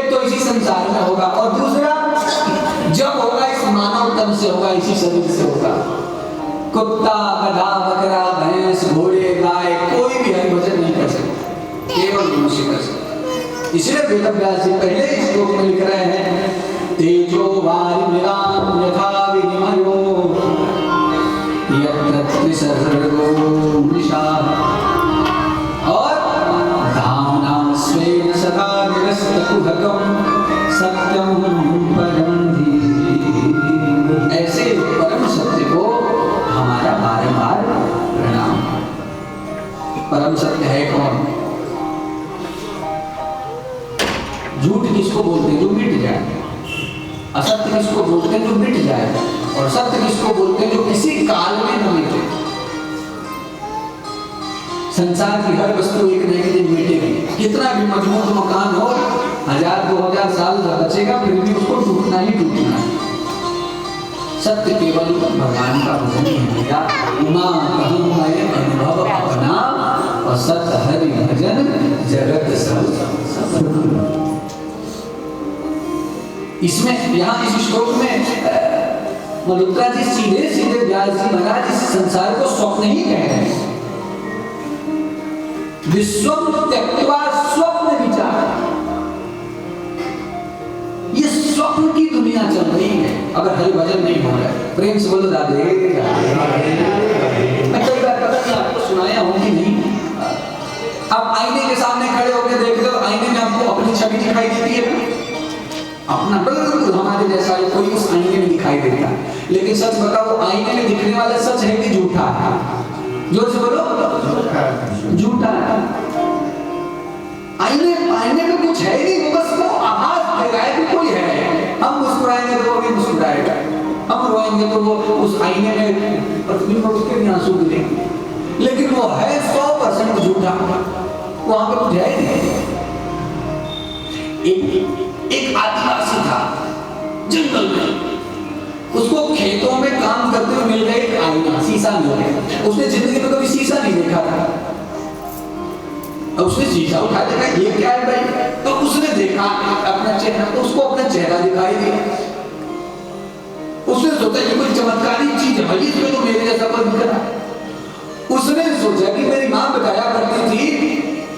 एक तो इसी संसार में होगा, और दूसरा जब होगा इस मानव तन से होगा, इसी शरीर से होगा। कुत्ता, गधा, बकरा, भैंस, घोड़े, गाय, कोई भी हरि भजन नहीं कर सकता, केवल मनुष्य कर सकता। इसलिए वेदव्यास जी पहले ही श्लोक में लिख रहे हैं, तेजो वारिमृगाम यथा विनिमयो यत्र त्रिसर्गो निशा, और धाम्ना स्वेन सदा निरस्तकुहकं सत्यं परम धीः। ऐसे परम सत्य को हमारा बारंबार प्रणाम। परम सत्य है कौन? झूठ किसको बोलते हैं? जो मिट जाए। असत्य किसको बोलते हैं? जो मिट जाए। और सत्य किसको बोलते हैं? जो किसी काल में न मिटे। संसार की हर वस्तु एक न एक दिन मिटेगी। कितना भी मजबूत मकान हो, 1000-2000 साल बचेगा, फिर भी उसको टूटना ही टूटना है। सत्य केवल भगवान का भजन ही है भैया। उमा कहूँ मैं अनुभव अपना, और सत्य हरि भजन जगत सब। इसमें यहाँ इस श्लोक में मल्होत्रा जी सीधे सीधे व्यास जी महाराज इस संसार को स्वप्न ही कह रहे हैं। विश्वम त्यक्त्वा स्वप्न विचार, ये स्वप्न की दुनिया चल रही है अगर हरि भजन नहीं हो रहा है। प्रेम से बोलो राधे राधे। मैं कई बार पता नहीं आपको सुनाया हूं कि नहीं। आप आईने के सामने खड़े होकर देख लो, आईने में आपको अपनी छवि दिखाई देती है, अपना बिल्कुल हमारे जैसा कोई उस आईने में दिखाई देता है। लेकिन सच बताओ, आईने में दिखने वाला सच है कि झूठा है? जोर से बोलो, झूठा है। आईने में कुछ है नहीं, बस वो आभास दे रहा है कि कोई है। हम मुस्कुराएंगे तो वो भी मुस्कुराएगा, हम रोएंगे तो वो उस आईने में प्रतिबिंब उसके भी आंसू गिरेंगे, लेकिन वो है 100% झूठा। वहां पर कुछ है नहीं। एक आदिवासी था जंगल में, उसको खेतों में काम करते हुए मिल गया एक आईना, शीशा मिल गया। उसने जिंदगी में कभी शीशा नहीं देखा था। उसने शीशा उठा देखा, ये क्या है भाई? तो उसने देखा अपना चेहरा, तो उसको अपना चेहरा दिखाई दिया। उसने सोचा ये कोई चमत्कारी चीज है भाई, इसमें तो मेरे जैसा कोई दिख रहा। उसने सोचा कि मेरी माँ बताया करती थी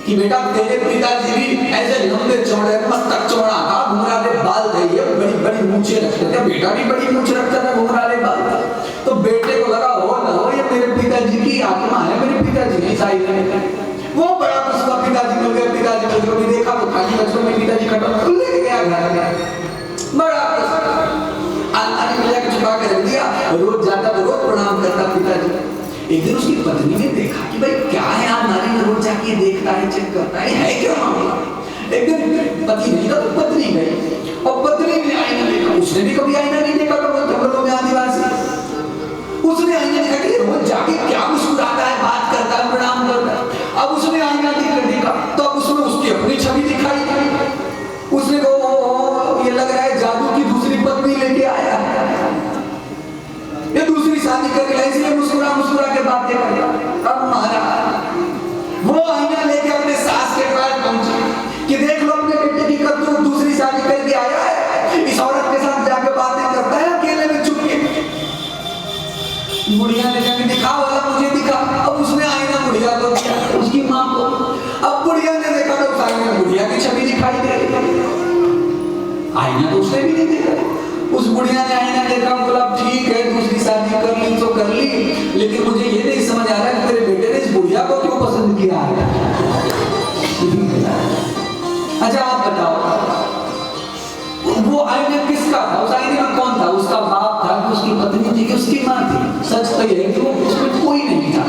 कि बेटा तेरे पिताजी भी ऐसे लंबे चौड़े, मस्तक चौड़ा था, घुंघराले बाल थे, ये बड़ी बड़ी मूंछें रखते थे। बेटा भी बड़ी मूंछ रखता था, घुंघराले बाल था। तो बेटे को लगा हो ना हो ये मेरे पिताजी की आत्मा है, मेरे पिताजी नहीं साई है। वो बड़ा उसका पिताजी मिल गया, पिताजी को देखा तो खाली बचपन में पिताजी खत्म ले गया घर में। बड़ा अलमारी में जाकर छुपा के रख दिया, रोज जाता तो रोज प्रणाम करता पिताजी। एक दिन उसकी पत्नी ने देखा कि भाई क्या है, अलमारी में रोज जाके देखता है, चेक करता है क्या मामला। एक दिन पति नहीं था तो पत्नी गई, और पत्नी ने आईना देखा। उसने भी कभी आईना नहीं देखा, तो जंगलों में आदिवासी। उसने आईना देखा कि रोज जाके क्या मुस्कुराता है, बात करता है, प्रणाम करता है। अब उसने आईना देखा तो अब उसमें उसकी अपनी छवि दिखाई दी। उसने कहा ये लग रहा है जादू की दूसरी पत्नी लेके आया, ये दूसरी शादी कर लिया, इसलिए मुस्कुरा मुस्कुरा के बातें कर रहा। अब महाराज वो आईना लेके अपने सास के पास पहुंचे कि देख लो अपने बेटे की करतूत, दूसरी शादी करके आया है, इस औरत के साथ जाके बातें करता है अकेले में चुप के। बुढ़िया ने जाके दिखा वाला मुझे दिखा। अब उसने आईना बुढ़िया को दिया, उसकी माँ को। अब बुढ़िया ने देखा तो उस आईने में बुढ़िया की छवि दिखाई दे रही। आईना तो उसने भी नहीं देखा। उस बुढ़िया ने आईना देखा, बोला ठीक है दूसरी शादी कर ली तो कर ली, लेकिन मुझे ये नहीं समझ आ रहा कि तेरे बेटे ने इस बुढ़िया को क्यों पसंद किया है। अच्छा आप बताओ वो आईना किसका था? उस आईने में कौन था? उसका बाप था कि उसकी पत्नी थी कि उसकी माँ थी? सच तो यह है कि वो उसमें कोई नहीं था।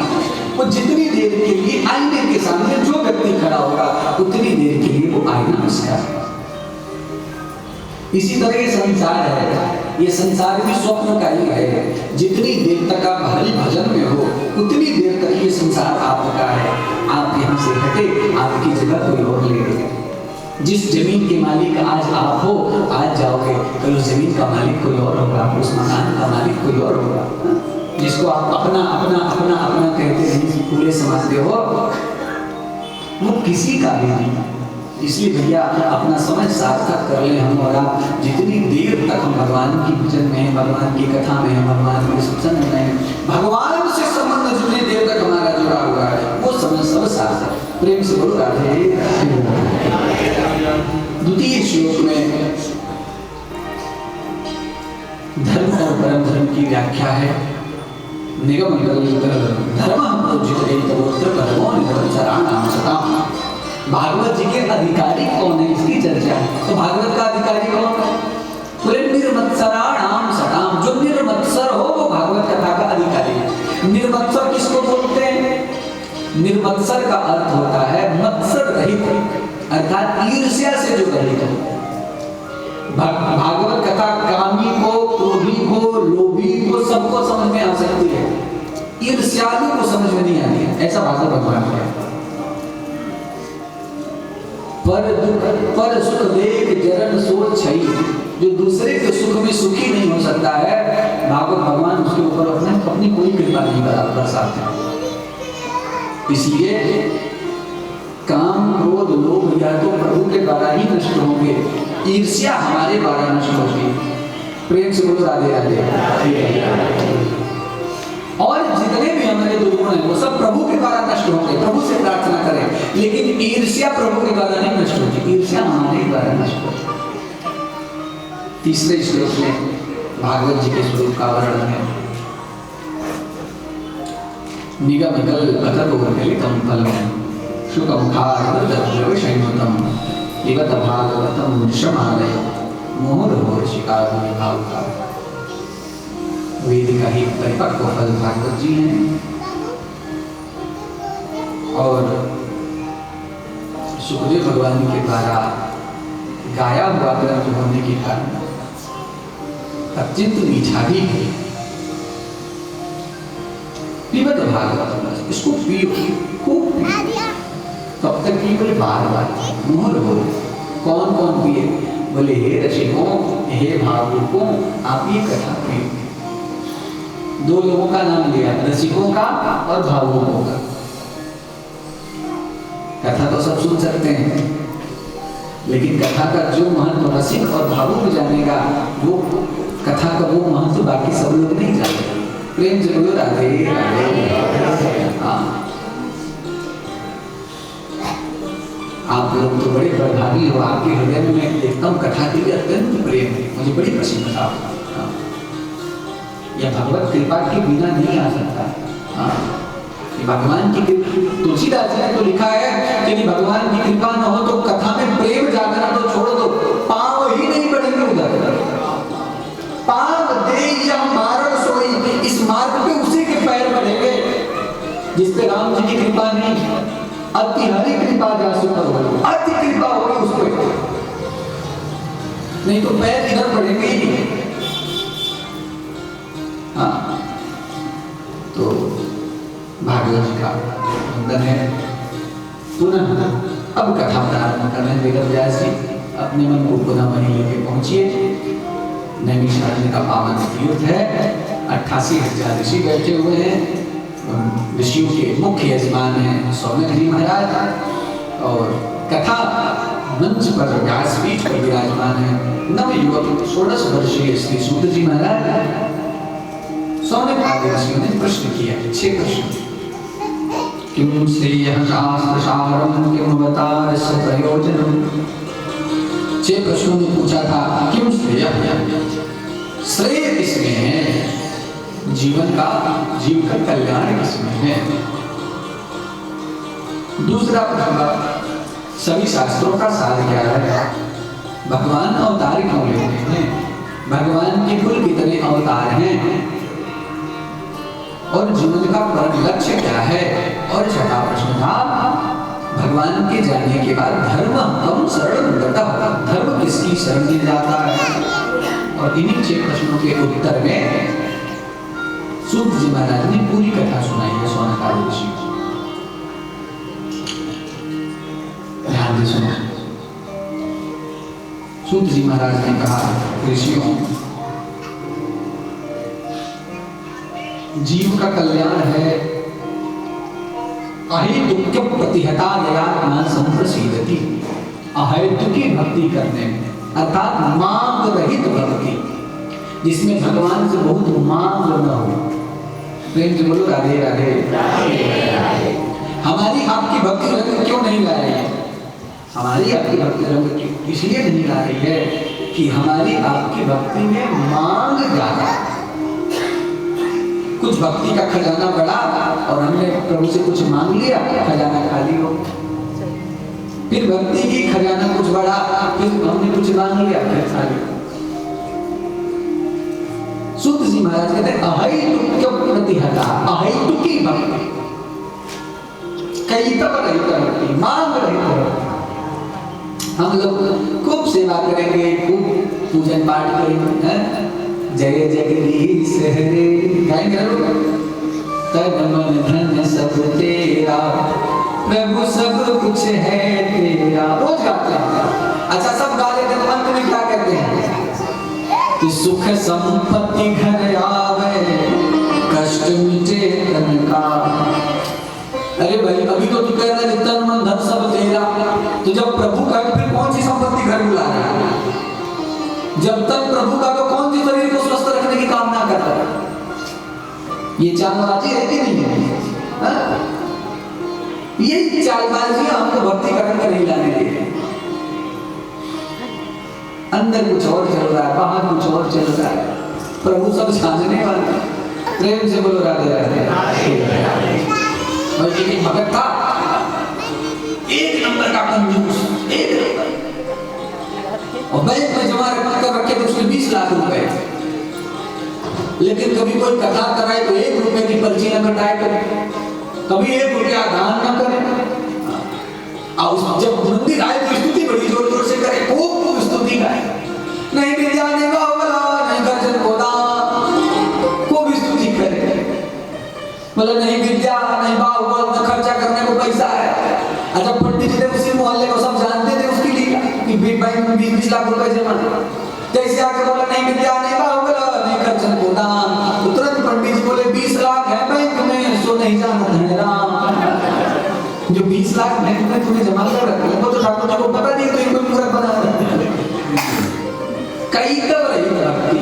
वो जितनी देर के लिए आईने के सामने जो व्यक्ति खड़ा होगा उतनी देर के लिए वो आईना उसका है। इसी तरह ये संसार है, ये संसार भी स्वप्न का ही है। जितनी देर तक आप हरि भजन में हो उतनी देर तक ये संसार आपका है। आप यहाँ से हटे, आपकी जगह कोई और ले लेगा। जिस जमीन के मालिक आज आप हो, आज जाओगे, कल उस जमीन का मालिक कोई और होगा, उस मकान का मालिक कोई और होगा। जिसको आप अपना अपना अपना अपना कहते हैं, पूरे समझते हो, वो किसी का भी नहीं। इसलिए भैया अपना समय सार्थक कर लें हम और आप। जितनी देर तक हम भगवान की भजन में हैं, भगवान की कथा में हैं, भगवान के सत्संग में हैं, भगवान से संबंध जितनी देर तक हमारा जुड़ा हुआ है वो समय सब सार्थक। प्रेम से बोलो राधे। द्वितीय श्लोक में धर्म और परम धर्म की व्याख्या है। निगम धर्म भागवत जी के अधिकारी कौन है इसकी चर्चा है। तो भागवत का अधिकारी कौन है? बोले निर्मत्सराणाम सताम, जो निर्मत्सर हो वो भागवत कथा का अधिकारी है। निर्मत्सर किसको बोलते हैं? निर्मत्सर का अर्थ होता है मत्सर रहित, अर्थात ईर्ष्या से जो रहित हो। भागवत कथा कामी को, क्रोधी को, लोभी को सबको समझ में आ सकती है, ईर्ष्यालु को समझ में नहीं आती है। ऐसा भागवत भगवान का है। पर सुख देख जरन सोच छई, जो दूसरे के सुख में सुखी नहीं हो सकता है, भागवत भगवान उसके ऊपर अपनी कोई कृपा नहीं कर सकते। इसलिए काम, क्रोध, लोभ या तो प्रभु के द्वारा ही नष्ट होंगे, ईर्ष्या हमारे द्वारा नष्ट होगी। प्रेम से बोलो राधे राधे। और जितने भी हमारे दुर्गुण हैं वो सब प्रभु के द्वारा नष्ट होंगे, प्रभु से प्रार्थना करें। लेकिन ईर्ष्या प्रभु के द्वारा नहीं नष्ट होती, ईर्ष्या हमारे द्वारा नष्ट होती। तीसरे श्लोक में भागवत जी के स्वरूप का वर्णन है। निगम कल्पतरुर्गलितं फलं शुकमुखार्द्रद्रविषण्युतं पिबत भागवतं विषमालय मोहरोर्षिकाभिभावुका। वेद का ही परिपक्व फल भागवत जी हैं। और सुखदेव भगवान के द्वारा गाया हुआ ग्रंथ होने के कारण अत्यंत मीठा भी है। पिबत भागवत, इसको पियो, खूब पियो। कब तक पिए? बोले बार बार। मोहर हो। कौन कौन पिए? बोले हे रसिकों, हे भावुकों, आप ये कथा पियो। दो लोगों का नाम लिया, रसिकों का और भावुकों का। कथा तो सब सुन सकते हैं, लेकिन कथा का जो महत्व रसिक और भावुक जानेगा, वो कथा का वो महत्व बाकी सब लोग नहीं जानते। प्रेम से बोलो राधे राधे। आप लोग तो बड़े प्रभावी हो, आपके हृदय में मैं देखता हूँ कथा के लिए अत्यंत प्रेम है, मुझे बड़ी प्रसन्नता। यह भगवत कृपा के बिना नहीं आ सकता। भगवान की तुलसीदास जी ने तो लिखा है कि भगवान की कृपा न हो तो कथा में प्रेम जागना तो छोड़ दो, पांव ही नहीं बढ़ेंगे उधर। पांव दे या मारण सोई, इस मार्ग पे उसी के पैर बढ़ेंगे जिस पे राम जी की कृपा नहीं। अति हरि कृपा जासु करो, अति कृपा होगी उस पे, नहीं तो पैर इधर बढ़ेंगे ही। हाँ, तो भागवत जी का वंदन है। पुनः अब कथा प्रारंभ कर रहे हैं। वेदव्यास जी अपने मन को पुनः वहीं लेके पहुंचिए। नैमिषारण्य का पावन तीर्थ है, 88,000 ऋषि बैठे हुए हैं। ऋषियों के मुख्य यजमान हैं सौनक जी महाराज, और कथा मंच पर व्यास पीठ पर विराजमान है नव युवक 16 वर्षीय श्री सूत जी महाराज। सौनक आदि ऋषियों ने प्रश्न किया, 6 प्रश्न। किम श्रेयः शास्त्रसारं किम अवतारस्य प्रयोजनम्। 6 प्रश्नों ने पूछा था, किम श्रेयः, श्रेय किसमें है, जीवन का, जीव का कल्याण किसमें है। दूसरा प्रश्न, सभी शास्त्रों का सार क्या है, भगवान अवतार क्यों लेते हैं, भगवान के कुल कितने अवतार हैं, और जीवन का परम लक्ष्य क्या है। और छठा प्रश्न था, भगवान के जानने के बाद धर्म कम शरण गतः, धर्म किसकी शरण में जाता है। और इन्हीं 6 प्रश्नों के उत्तर में सूत जी महाराज ने पूरी कथा सुनाई है सौनक आदि ऋषि। ध्यान से सुनो। सूत जी महाराज ने कहा, ऋषियों, जीव का कल्याण है अहि दुःख प्रतिहता दयात्मा संप्रसीदति। अहेतुकी भक्ति करने में, अर्थात मांग रहित भक्ति, जिसमें भगवान से बहुत मांग न हो। प्रेम से बोलो राधे राधे। हमारी आपकी भक्ति रंग क्यों नहीं ला रही है? हमारी आपकी भक्ति रंग इसलिए नहीं ला रही है कि हमारी आपकी भक्ति में मांग ज्यादा। कुछ भक्ति का खजाना बढ़ा और हमने प्रभु से कुछ मांग लिया, खजाना खाली हो। फिर भक्ति की खजाना कुछ बढ़ा, फिर हमने कुछ मांग लिया, फिर खाली। सूत जी महाराज कहते हैं अहेतुक प्रतिहता, अहेतुकी भक्ति, कई तब रहित भक्ति, मांग रहित भक्ति। हम लोग खूब सेवा करेंगे, खूब पूजन पाठ करेंगे, जय जगदीश हरे गाएंगे लोग, तन मन धन सब तेरा, प्रभु सब कुछ है तेरा, रोज गाते हैं। अच्छा सब गा लेते हैं, अंत में क्या कहते हैं? कि सुख संपत्ति घर आवे, कष्ट मिटे तन का। अरे भाई अभी तो तू कह रहा है तन मन धन सब तेरा, तो जब प्रभु का फिर कौन सी संपत्ति घर बुला रहा है? जब तक प्रभु का तो कौन सी शरीर को स्वस्थ रखने की कामना करता है? ये चालबाजी है कि नहीं है? ये चालबाजियां हमको भक्ति का रंग नहीं लाने देती। अंदर कुछ और चल रहा है, बाहर कुछ और चल रहा है, प्रभु सब जानने वाले। प्रेम से बोलो राधे राधे। और एक भगत था, एक नंबर का कंजूस, एक नंबर, और बैंक में जमा कर रखे थे उसने 20 लाख रुपए, लेकिन कभी कोई कथा कराए तो 1 रुपए की पर्ची न कटाए, कभी 1 रुपया दान न करे। और जब मंदिर आए तो स्तुति बड़ी जोर जोर से करे, खूब स्तुति गाए, नहीं विद्या नहीं बाहुबला नहीं गर्जन गोदा, खूब स्तुति करे, मतलब नहीं विद्या नहीं बाहुबल, न खर्चा करने को पैसा है। अच्छा पंडित जी थे उसी मोहल्ले को, सब जानते थे उसकी लीला कि बैंक में 20 लाख रुपए जमा, जैसे आके बोला नहीं विद्या नहीं बाहुबल नहीं खर्चन गोदा, तो तुरंत पंडित जी बोले 20 लाख है बैंक में, सो नहीं जाना धनराम। जो 20 लाख बैंक में तूने जमा कर रखे वो तो ठाकुर जी को पता नहीं, तो इनको पूरा बना कई तब रही भक्ति,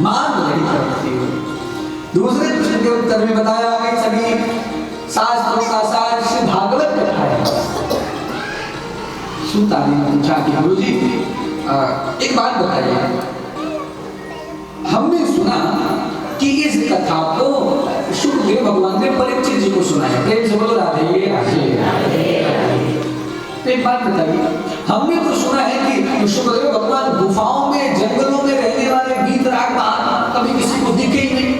मान रही भक्ति। दूसरे प्रश्न के उत्तर में बताया कि सभी शास्त्रों का सार श्री भागवत कथा है। सूता ने पूछा कि गुरुजी एक बात बताइए, हमने सुना कि इस कथा को शुक्रदेव भगवान ने परीक्षित जी को सुनाया। प्रेम से बोलो राधे राधे। एक बात बताइए, हमने तो सुना है कि शुक्रदेव भगवान गुफाओं में जंगलों में रहने वाले वीतराग कभी किसी को दिखे ही नहीं,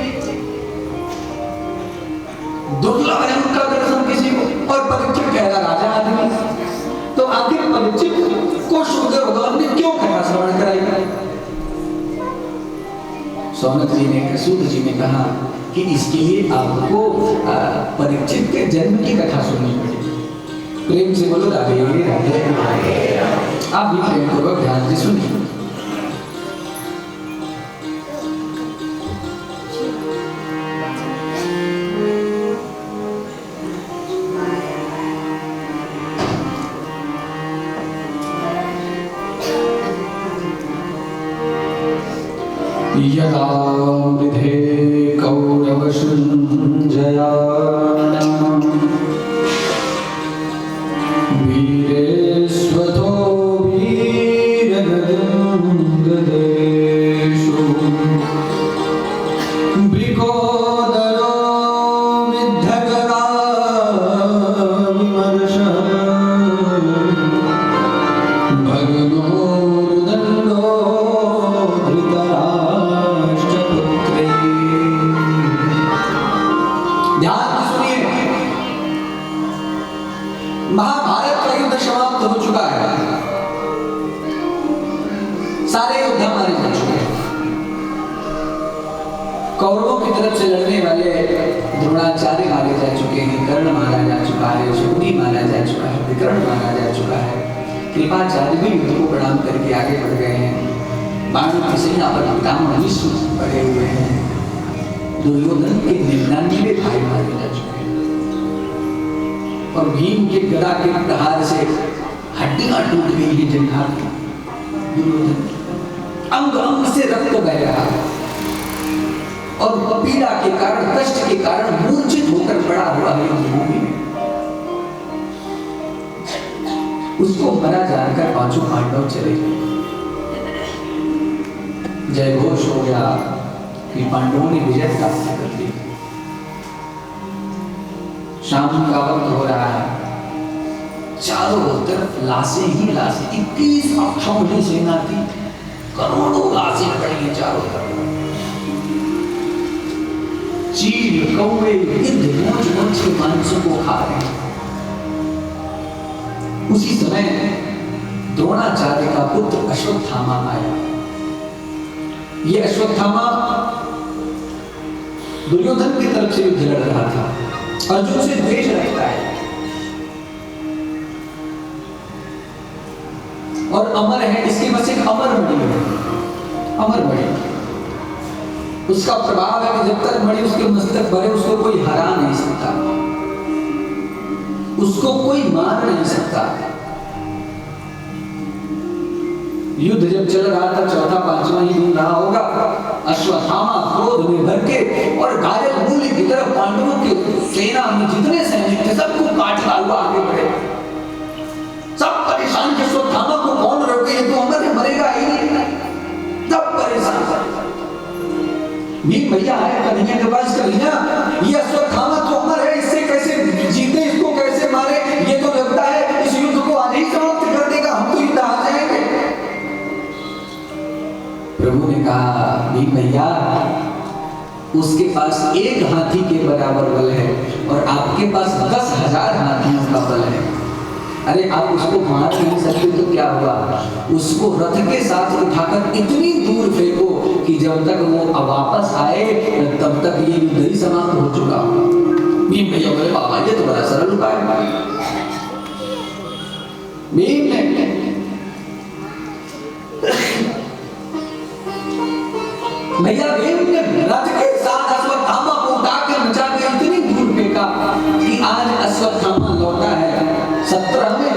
दुर्लभ है उनका दर्शन किसी को, और परीक्षित कह रहा राजा आदमी, तो आखिर परीक्षित को शुक्रदेव भगवान ने क्यों कथा श्रवण कराई? सौनक जी ने, सूत जी ने कहा कि इसके लिए आपको परीक्षित के जन्म की कथा सुननी पड़ेगी। प्रेम से बोलो राधे राधे। आप भी प्रेम पूर्वक ध्यान से सुनिए। यदा वृधे कौरवशुञ्जया वीरेष्वतो वीरगदं गदेषु भृकोदरो विद्धगदा विमर्शः भगनो रुदण्डो धृतराष्ट्रपुत्रे। ध्यान से सुनिए, महाभारत का युद्ध समाप्त हो चुका है, सारे योद्धा मारे जा चुके हैं। कौरवों की तरफ से लड़ने वाले द्रोणाचार्य मारे जा चुके हैं, कर्ण मारा जा चुका है, शकुनी मारा जा चुका है, विकर्ण मारा जा चुका है, कृपाचार्य भी युद्ध को प्रणाम करके आगे बढ़ गए हैं, बाणों की सेना पर पितामह भीष्म पड़े हुए हैं, दुर्योधन के 99 भाई मारे जा चुके हैं, और भीम के गदा के प्रहार से हड्डियां टूट गई है जंघार की, दुर्योधन अंग अंग से रक्त बह रहा और पीड़ा के कारण, कष्ट के कारण मूर्छित होकर पड़ा हुआ है भूमि में। उसको मरा जानकर पांचों पांडव चले गए। जय घोष हो गया कि पांडवों ने विजय प्राप्त कर ली। शाम का वक्त हो रहा है, चारों तरफ लाशें ही लाशें, 21 अक्षौहिणी सेना थी, करोड़ों लाशें पड़ी हैं चारों तरफ। चील कौवे गिद्ध नोच नोच के मांसों को खा रहे हैं। उसी समय द्रोणाचार्य का पुत्र अश्वत्थामा आया। ये अश्वत्थामा दुर्योधन की तरफ से युद्ध लड़ रहा था, अर्जुन से द्वेष रखता है और अमर है, इसके पास एक अमर मणि है, अमर मणि। उसका प्रभाव है कि जब तक मणि उसके मस्तक पर है उसको कोई हरा नहीं सकता, उसको कोई मार नहीं सकता। युद्ध जब चल रहा था, चौथा पांचवा ही दिन रहा होगा, अश्वत्थामा क्रोध में भर के और घायल मूली की तरफ पांडवों के सेना में जितने सैनिक थे सबको काटता हुआ आगे बढ़े। सब परेशान कि अश्वत्थामा को कौन रोके, ये तो अमर है, मरेगा ही नहीं। सब परेशान। भीम भैया आए कन्हैया के पास, कन्हैया ये अश्वत्थामा तो अमर है, इससे कैसे जीते, इसको कैसे मारे, ये तो लगता है इस युद्ध को आज ही समाप्त कर देगा, हम तो युद्ध आ जाएंगे। प्रभु ने कहा, भीम भैया उसके पास एक हाथी के बराबर बल है और आपके पास 10,000 हाथियों का बल है। अरे आप उसको मार नहीं सकते तो क्या हुआ, उसको रथ के साथ उठाकर इतनी दूर फेंको कि जब तक वो वापस आए तब तक ये युद्ध ही समाप्त हो चुका। भीम भैया बोले, बाबा ये तो बड़ा सरल उपाय है। भीम ने भैया भीम ने रथ के साथ अश्वत्थामा को उठाकर मचा के इतनी दूर फेंका कि आज अश्वत्थामा लौटा है 17 में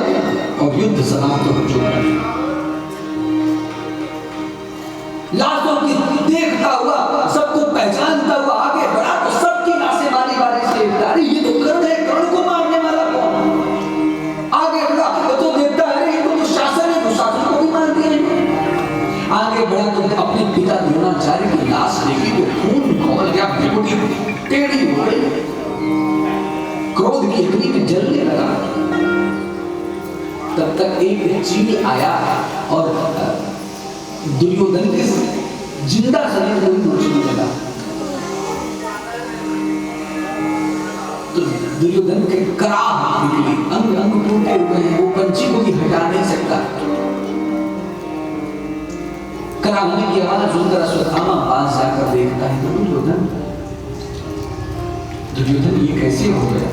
और युद्ध समाप्त हो चुका है। लाशों की देखता हुआ, सबको पहचानता हुआ आगे बढ़ा तो सबकी लाशें बारी बारी से उतारी। ये तो कर्ण है, कर्ण को मारने वाला कौन? आगे बढ़ा तो देखता है ये तो शासन है, तो शासन को भी मार दिया। आगे बढ़ा तो अपने पिता द्रोणाचार्य की लाश देखी तो खून खौल गया, बिल्कुल टेढ़ी हो गई, क्रोध की अग्नि में जलने लगा। तब तक एक चील आया और दुर्योधन के जिंदा शरीर को नोचने लगा। तो दुर्योधन के कराह निकली, अंग अंग टूटे हुए हैं, वो पंछी को भी हटा नहीं सकता। कराहने की आवाज सुनकर अश्वत्थामा पास जाकर देखता है तो दुर्योधन ये कैसे हो गया?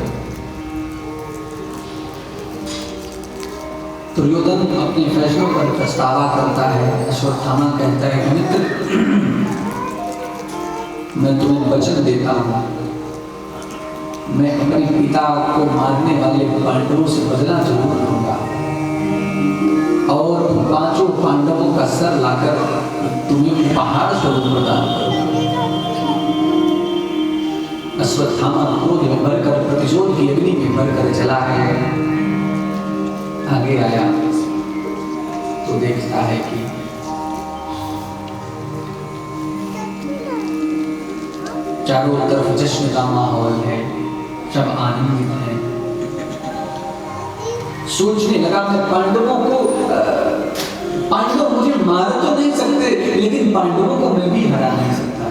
दुर्योधन अपने फैसलों पर पछतावा करता है। अश्वत्थामा कहता है, मित्र मैं तुम्हें वचन देता हूं, मैं अपने पिता को मारने वाले पांडवों से बदला जरूर लूंगा और उन 5 पांडवों का सर लाकर तुम्हें पहाड़ स्वरूप प्रदान करूंगा। अश्वत्थामा क्रोध में भरकर, प्रतिशोध की अग्नि में भरकर चला है। आगे आया तो देखता है कि चारों तरफ जश्न का माहौल है, सब आनंदित हैं। सोचने लगा, मैं पांडव मुझे मार तो नहीं सकते, लेकिन पांडवों को मैं भी हरा नहीं सकता।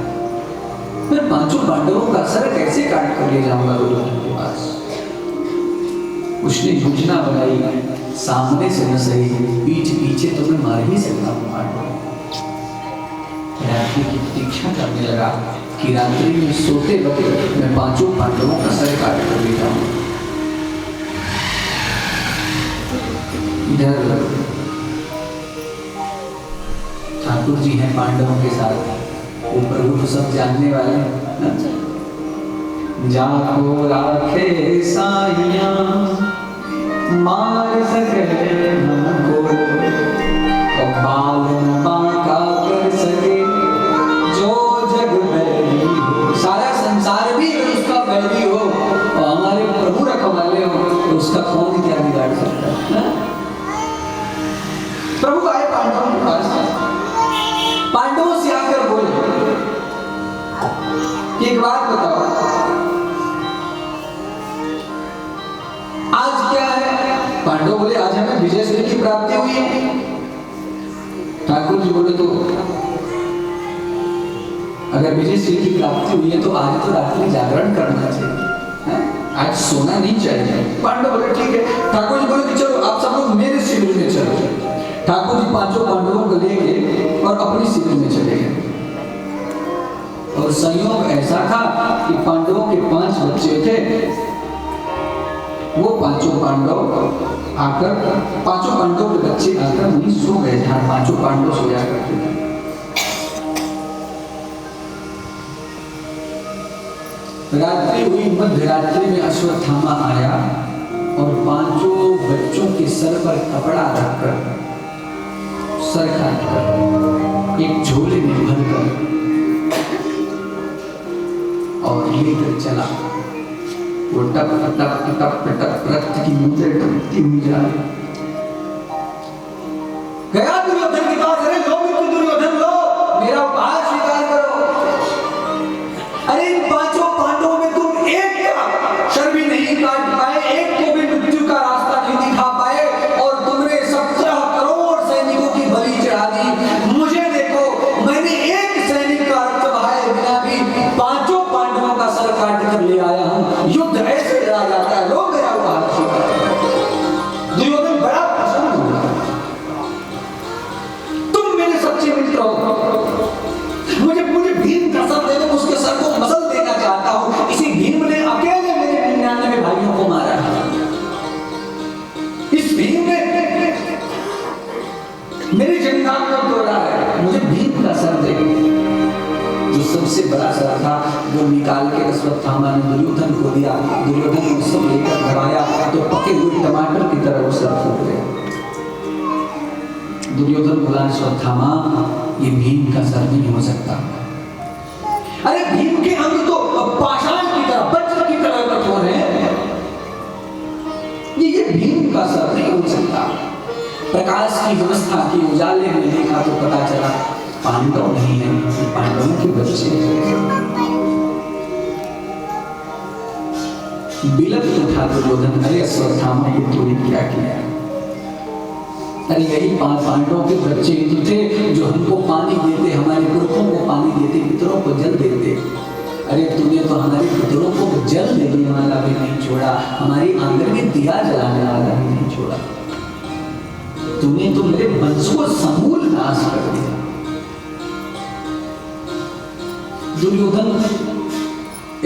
मैं 5 पांडवों का सर कैसे काट कर ले जाऊंगा दुर्योधन के पास? उसने योजना बनाई, सामने से न सही पीठ पीछे तो मैं मार ही सकता हूँ पांडव। रात्रि की प्रतीक्षा करने लगा कि रात्रि में सोते वक्त मैं 5 पांडवों का सर काट कर ले जाऊं। इधर ठाकुर जी हैं पांडवों के साथ, वो प्रभु तो सब जानने वाले हैं। जाको राखे साइया मार सके पांडव बोले आज हमें विजय श्री की प्राप्ति हुई है। ठाकुर जी बोले तो अगर विजय श्री की प्राप्ति हुई है तो आज तो रात्रि जागरण करना चाहिए, आज सोना नहीं चाहिए। पांडव बोले ठीक है। ठाकुर जी बोले कि चलो आप सब लोग मेरे शिविर में चलो। ठाकुर जी पांचों पांडवों को ले गए और अपनी शिविर में चले गए। और संयोग ऐसा था कि पांडवों के 5 बच्चे थे, वो पांचों पांडवों के बच्चे आकर वहीं सो गए जहां 5 पांडव सोया करते थे। रात्रि हुई, मध्य रात्रि में अश्वत्थामा आया और 5 बच्चों के सर पर कपड़ा रखकर, सर काटकर एक झोले में भरकर और लेकर चला। वो टप टप टप टप रक्त की बूंदें टपकती हुई जा रही। गया दुर्योधन के पास, अरे लो मित्र दुर्योधन लो, मेरा उपहार स्वीकार करो। अरे इन 5 पांडवों में तुम एक का सर भी नहीं काट पाए, एक को भी मृत्यु का रास्ता नहीं दिखा पाए, और तुमने 17 करोड़ सैनिकों की बलि चढ़ा दी। मुझे देखो, मैंने एक सैनिक का रक्त बहाए बिना भी 5 पांडवों का सर काट कर ले आया हूं। युद्ध ऐसे लड़ा जाता है, लोग मेरा उपहार स्वीकार करो। दुर्योधन बड़ा प्रसन्न हुआ, तुम मेरे सच्चे मित्र हो, मुझे भीम का सर दे दो, उसके सर को मसल देना चाहता हूं। इसी भीम ने अकेले मेरे 99 भाइयों को मारा है। इस भीम ने मेरी जंगान को तोड़ा है, मुझे भीम का सर दे। जो सबसे बड़ा सर था वो निकाल के अश्वत्थामा ने दुर्योधन को दिया। दुर्योधन ने सब लेकर धराया तो पके हुए टमाटर की तरह वो सर फूट गया। दुर्योधन बोला अश्वत्थामा, ये भीम का सर नहीं हो सकता। अरे भीम के अंग तो पाषाण की तरह, वज्र की तरह कठोर है, ये भीम का सर नहीं हो सकता। प्रकाश की व्यवस्था की उजाले में देखा तो पता चला पांडव नहीं है, पांडवों के बच्चे। बिलख उठा दुर्योधन, अरे अश्वत्थामा ये तूने क्या किया? अरे यही 5 पांडवों के बच्चे तो थे जो हमको पानी देते, हमारे पुरखों को पानी देते, पितरों को जल देते। अरे तूने तो हमारे पितरों को जल देने वाला भी नहीं छोड़ा, हमारी आंगन में दिया जलाने वाला भी नहीं छोड़ा। तूने तो मेरे वंश को समूल नाश कर दिया। दुर्योधन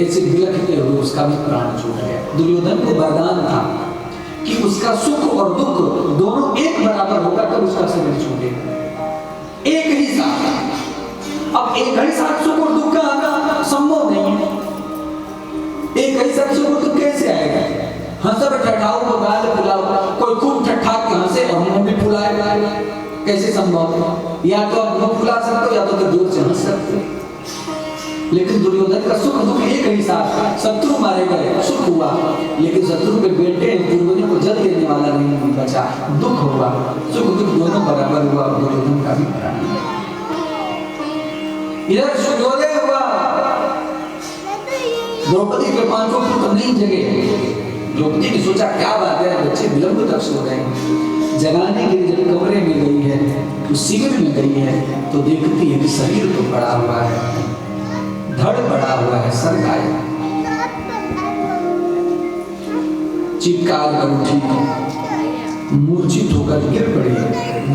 ऐसे बिलखते हुए उसका भी प्राण छूट गया। दुर्योधन को वरदान था कि उसका सुख और दुख दोनों एक बराबर होगा तब उसका शरीर छूटेगा, एक ही साथ। अब एक ही साथ सुख और दुख का आना संभव नहीं है। एक ही साथ सुख और दुख कैसे आएगा? हंसा ठठाओ को गाल फुलाओ, कोई खूब ठट्ठा के हंसे और मुंह भी फुलाएगा, कैसे संभव? या तो आप मुंह फुला सकते हो या तो जोर से हंस सकते हो। लेकिन दुर्योधन का सुख दुख एक ही साथ। शत्रु मारे गए, सुख हुआ, लेकिन शत्रु के बेटे पूर्वजों को जल देने वाला नहीं बचा, दुख हुआ। सुख दुख दोनों बराबर हुआ। दुर्योधन का भी प्राण इधर सूर्योदय हुआ, द्रौपदी के 5 पुत्र नहीं जगे। द्रौपदी ने सोचा क्या बात है, बच्चे विलंब तक सो रहे। जगाने के लिए जब कमरे में गई है, तो शिविर में गई है, तो देखती है कि शरीर तो पड़ा हुआ है, धड़ पड़ा हुआ है, सर गायब। चित्कार कर उठी, मूर्छित होकर गिर पड़ी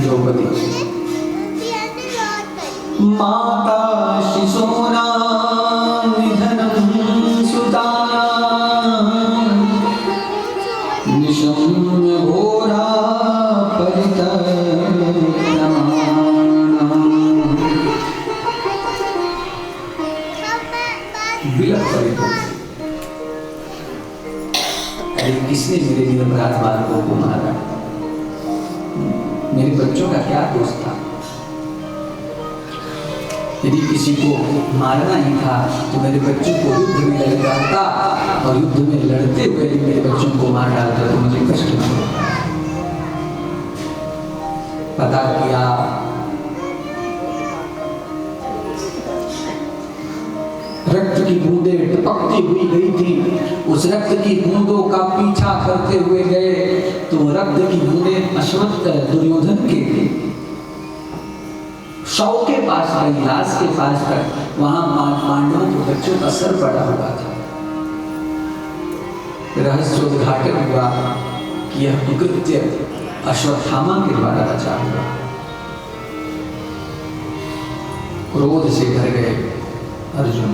द्रौपदी। माता शिशूना निधनं सुताना निशम्य घोरा परितरमाना। अरे किसने मेरे निरपराध बालकों को मारा? मेरे बच्चों का क्या दोष था? यदि किसी को मारना ही था तो मेरे बच्चों को युद्ध में लग जाता, और युद्ध में लड़ते हुए मेरे बच्चों को मार डालता तो मुझे कष्ट न होता। पता किया, रक्त की बूंदें टपकती हुई गई थी। उस रक्त की बूंदों का पीछा करते हुए गए तो रक्त की बूंदें अश्वत्थ दुर्योधन के शव के पास आई, लाश के पास तक वहां पांडवों के बच्चों का सर पड़ा हुआ था। रहस्य उद्घाटन हुआ कि यह कुकृत्य अश्वत्थामा के द्वारा रचा हुआ। क्रोध से भर गए अर्जुन,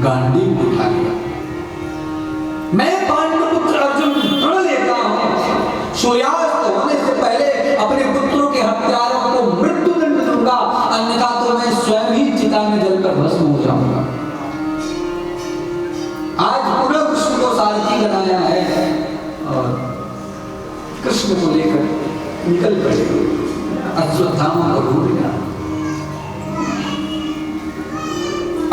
गांडीव उठा लिया। मैं पांडुपुत्र अर्जुन प्रण लेता हूं, सूर्यास्त होने से पहले अपने पुत्रों के हत्यारों को मृत्युदंड दूंगा, अन्यथा तो मैं स्वयं ही चिता में जलकर भस्म हो जाऊंगा। आज पुनः कृष्ण को सारथी बनाया है और कृष्ण को लेकर निकल पड़े अश्वत्थामा को ढूंढना।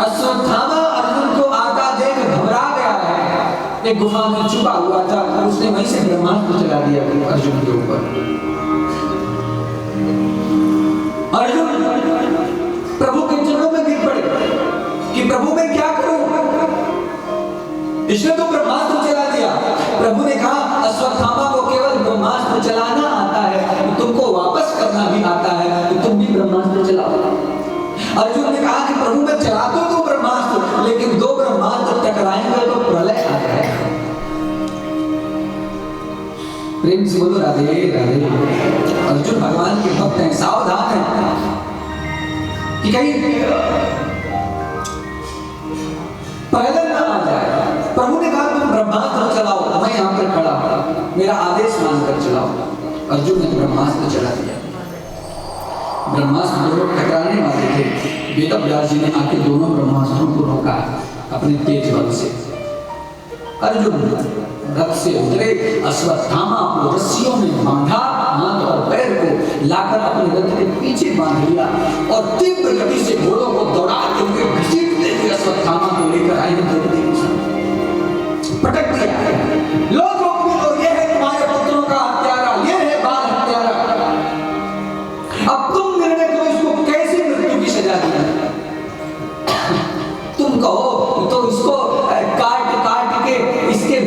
अश्वत्थामा अर्जुन को आता देख घबरा गया है, एक गुफा में छुपा हुआ था, उसने वहीं से ब्रह्मास्त्र चला दिया अर्जुन के ऊपर। अर्जुन प्रभु के चरणों में गिर पड़े कि प्रभु मैं क्या करूं, इसने तो ब्रह्मास्त्र चला दिया। प्रभु ने कहा अश्वत्थामा को केवल ब्रह्मास्त्र चलाना आता है, तुमको वापस करना भी आता है, तो तुम भी ब्रह्मास्त्र चलाओ। अर्जुन ने कहा कि प्रभु मैं चला तो ब्रह्मास्त्र, लेकिन दो ब्रह्मास्त्र टकराएंगे तो प्रलय आ जाएगा। प्रेम से बोलो राधे राधे। अर्जुन भगवान के भक्त हैं, सावधान हैं कि कहीं प्रलय ना आ जाए। प्रभु ने कहा तुम ब्रह्मास्त्र चलाओ, मैं यहाँ पर खड़ा हूं, मेरा आदेश मानकर चलाओ। अर्जुन ने ब्रह्मास्त्र चला दिया। ब्रह्मास्त्र दोनों टकराने वाले थे, वेदव्यास जी ने आके दोनों ब्रह्मास्त्रों को रोका अपने तेज बल से। अर्जुन रथ से उतरे, अश्वत्थामा को रस्सियों में बांधा, हाथ और पैर को लाकर अपने रथ के पीछे बांध लिया और तीव्र गति से घोड़ों को दौड़ाते हुए घसीटते हुए अश्वत्थामा को लेकर आए द्रौपदी के साथ पटक दिया। लो द्रौपदी, ये है तुम्हारे पुत्रों का हत्यारा, ये है बाल हत्यारा। अब तुम निर्णय करो इसको कैसे मृत्यु की सजा दी। तुम कहो तो इसको काट काट के इसके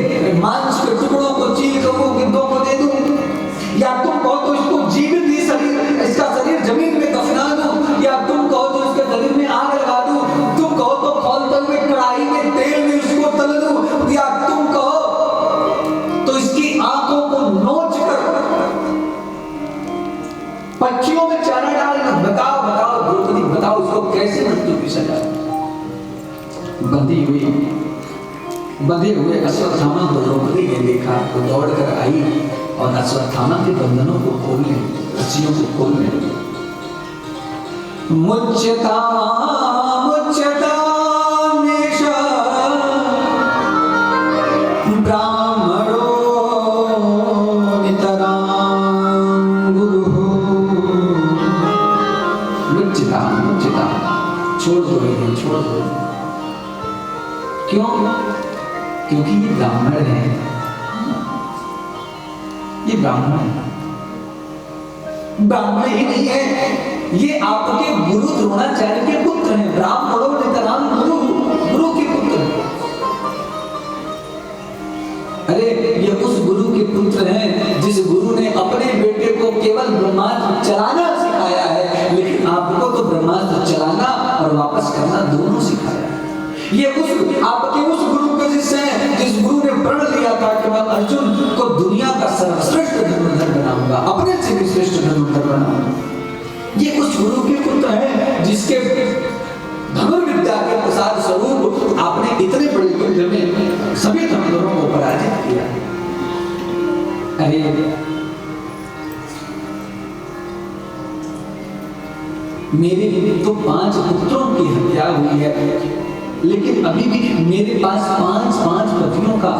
मांस के टुकड़ों को चीर कर गिद्धों को दे दूं, या तुम कहो तो इसको जीवित ही शरीर, इसका शरीर जमीन में दफना दूं, या तुम कहो तो इसके शरीर में आग लगा दूं, तुम कहो तो खौलते हुए कढ़ाई में तेल में इसको तल दूं, या तुम कहो तो इसकी आंखों को नोच कर पक्षियों में चारा डाल। बताओ बताओ द्रौपदी, बताओ इसको कैसे मृत्यु की सजा। बंधे हुए अश्वत्थामा को द्रौपदी ने देखा तो दौड़ कर आई और अश्वत्थामा के बंधनों को खोलने, रस्सियों को खोलने लगी। मुच्यता मुच्यता ब्राह्मणो नितरां गुरुः। मुच्यता मुच्यता, छोड़ दो इन्हें, छोड़ दो। क्यों? क्योंकि ये ब्राह्मण है, ये ब्राह्मण ब्राह्मण ही नहीं है, ये आपके गुरु द्रोणाचार्य के पुत्र हैं। ब्राह्मणों नितरां गुरु, गुरु के पुत्र हैं। अरे ये उस गुरु के पुत्र हैं जिस गुरु ने अपने बेटे को केवल ब्रह्मास्त्र चलाना सिखाया है, लेकिन आपको तो ब्रह्मास्त्र चलाना और वापस करना दोनों सिखाया है। ये उस आपके उस गुरु के शिष्य हैं जिस गुरु ने प्रण लिया था कि मैं अर्जुन को दुनिया का सर्वश्रेष्ठ धनुर्धर बनाऊंगा, अपने से भी श्रेष्ठ धनुर्धर बनाऊंगा। ये उस गुरु के पुत्र हैं जिसके धनुर्विद्या के प्रसाद स्वरूप आपने इतने बड़े युद्ध में सभी धनुर्धरों को पराजित किया। अरे मेरे तो 5 पुत्रों की हत्या हुई है, लेकिन अभी भी मेरे पास 5 पतियों का